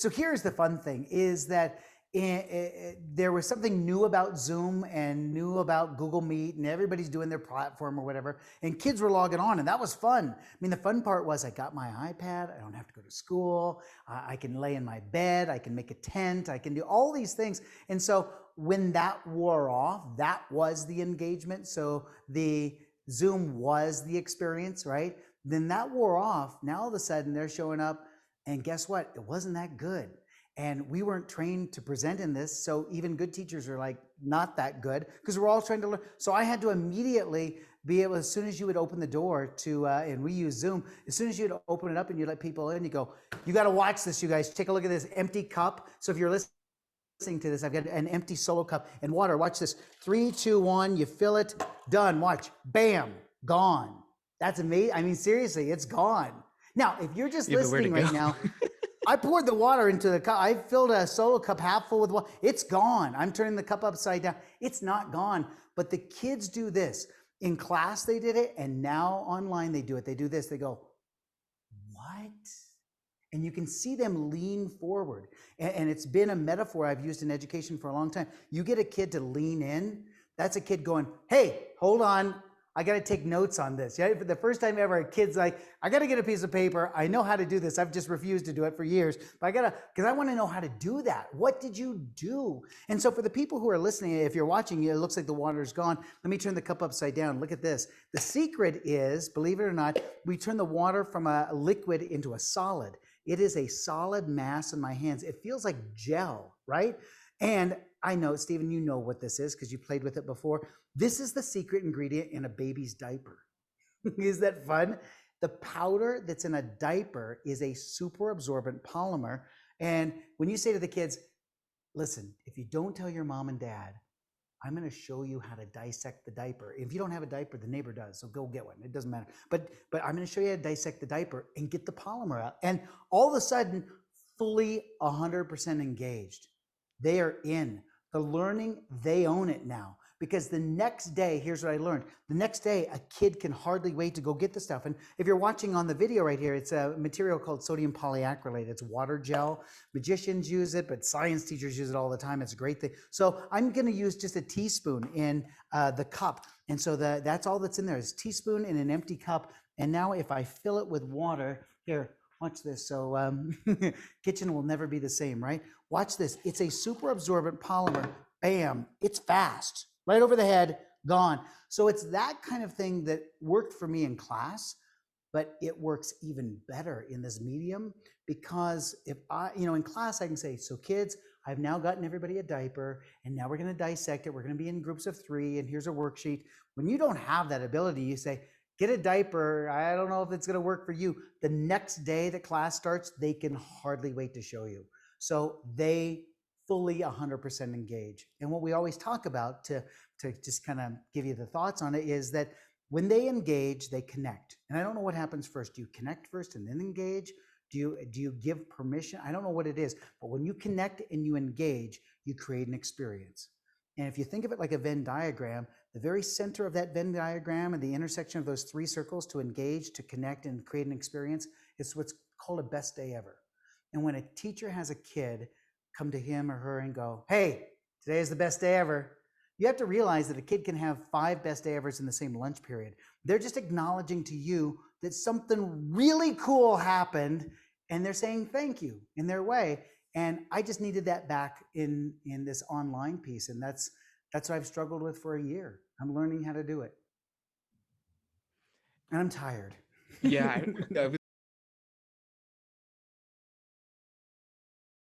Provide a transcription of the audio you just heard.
So here's the fun thing is that there was something new about Zoom and new about Google Meet, and everybody's doing their platform or whatever, and kids were logging on, and that was fun. I mean, the fun part was I got my iPad, I don't have to go to school, I can lay in my bed, I can make a tent, I can do all these things. And so when that wore off, that was the engagement. So the Zoom was the experience, right? Then that wore off. Now all of a sudden they're showing up, and guess what? It wasn't that good. And we weren't trained to present in this. So even good teachers are like, not that good, because we're all trying to learn. So I had to immediately be able, as soon as you would open the door to, and we use Zoom, as soon as you'd open it up and you let people in, you go, you got to watch this, you guys. Take a look at this empty cup. So if you're listening to this, I've got an empty solo cup and water. Watch this. 3, 2, 1, you fill it, done. Watch, bam, gone. That's amazing. I mean, seriously, it's gone. Now, if you're just listening right now, I poured the water into the cup. I filled a solo cup half full with water. It's gone. I'm turning the cup upside down. It's not gone. But the kids do this. In class, they did it. And now online, they do it. They do this. They go, what? And you can see them lean forward. And it's been a metaphor I've used in education for a long time. You get a kid to lean in. That's a kid going, hey, hold on. I got to take notes on this. Yeah, for the first time ever, a kid's like, I got to get a piece of paper. I know how to do this. I've just refused to do it for years, but I got to, because I want to know how to do that. What did you do? And so for the people who are listening, if you're watching, it looks like the water's gone. Let me turn the cup upside down. Look at this. The secret is, believe it or not, we turn the water from a liquid into a solid. It is a solid mass in my hands. It feels like gel, right? And I know, Stephen, you know what this is because you played with it before. This is the secret ingredient in a baby's diaper. Is that fun? The powder that's in a diaper is a super absorbent polymer. And when you say to the kids, listen, if you don't tell your mom and dad, I'm going to show you how to dissect the diaper. If you don't have a diaper, the neighbor does, so go get one. It doesn't matter. But I'm going to show you how to dissect the diaper and get the polymer out. And all of a sudden, fully 100% engaged. They are in. The learning, they own it now. Because the next day, here's what I learned. The next day, a kid can hardly wait to go get the stuff. And if you're watching on the video right here, it's a material called sodium polyacrylate. It's water gel. Magicians use it, but science teachers use it all the time. It's a great thing. So I'm going to use just a teaspoon in the cup. And so that's all that's in there is a teaspoon in an empty cup. And now if I fill it with water, here, watch this. So kitchen will never be the same, right? Watch this. It's a super absorbent polymer. Bam, it's fast. Right over the head, gone. So it's that kind of thing that worked for me in class, but it works even better in this medium because if I, in class I can say, so kids, I've now gotten everybody a diaper and now we're going to dissect it. We're going to be in groups of 3 and here's a worksheet. When you don't have that ability, you say, get a diaper. I don't know if it's going to work for you. The next day that class starts, they can hardly wait to show you. So they fully 100% engage. And what we always talk about to just kind of give you the thoughts on it is that when they engage, they connect. And I don't know what happens first. Do you connect first and then engage? Do you give permission? I don't know what it is, but when you connect and you engage, you create an experience. And if you think of it like a Venn diagram, the very center of that Venn diagram and the intersection of those 3 circles to engage, to connect, and create an experience is what's called a best day ever. And when a teacher has a kid come to him or her and go, hey, today is the best day ever, you have to realize that a kid can have 5 best day evers in the same lunch period. They're just acknowledging to you that something really cool happened, and they're saying thank you in their way. And I just needed that back in this online piece. And that's what I've struggled with for a year. I'm learning how to do it. And I'm tired. Yeah, I